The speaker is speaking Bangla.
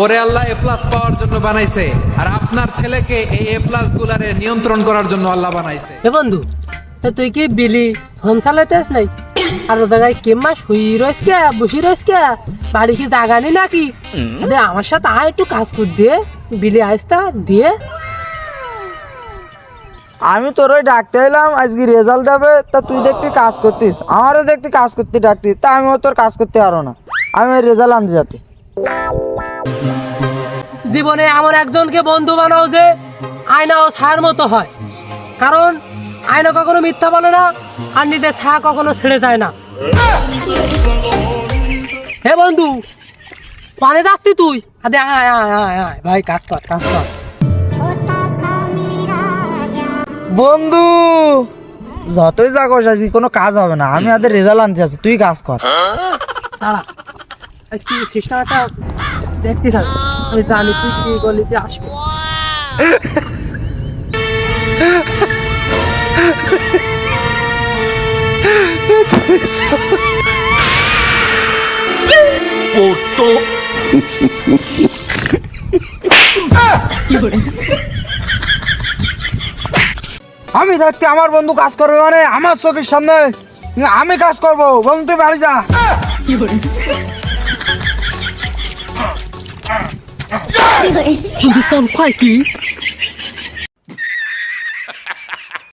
ওরে আল্লাহ এ প্লাস পাওয়ার জন্য বানাইছে, আর আপনার ছেলেকে এই এ প্লাস গুলারে নিয়ন্ত্রণ করার জন্য আল্লাহ বানাইছে। এ বন্ধু, তা তুই কি বিলি ফোন চালাইতেস নাই? আর ও জায়গায় কেমা শুই রয়েছ কে, বসি রয়েছ কে? বাড়ি কি জাগানি নাকি? আরে আমার সাথে আয়, একটু কাজ কর দিয়ে বিলি আইসতা দিয়ে। আমি তোর ওই ডাকতে এলাম, আজকে রেজাল্ট দেবে, তা তুই দেখতে কাজ করতিস, আমারও দেখতে কাজ করতে ডাকতি, তা আমিও তোর কাজ করতে পারো না, আমি ওই রেজাল্ট আনতে যাতে। জীবনে এমন একজনকে বন্ধু বানাও যে আয়না ও ছায়ার মতো হয়, কারণ আয়না কখনো মিথ্যা বলে না, আর নিজের ছায়া কখনো ছেড়ে যায় না। হে বন্ধু, পানে যাচ্ছি তুই? আরে আয় আয় আয় আয় ভাই, কাজ কর কাজ কর। বন্ধু যতই যা করিস আজকে কোনো কাজ হবে না, আমি আদের রেজাল্ট আনতে আছি, তুই কাজ কর। দাঁড়া, আজকে সিস্টেমটা দেখতে থাক, আমি জানি তুই কি গলিতে আসবে। আমি থাকতে আমার বন্ধু কাজ করবে মানে আমার চোখের সামনে আমি কাজ করবো। বন্ধু তুই বাড়ি যা। হিন্দুস্তান কয় কি?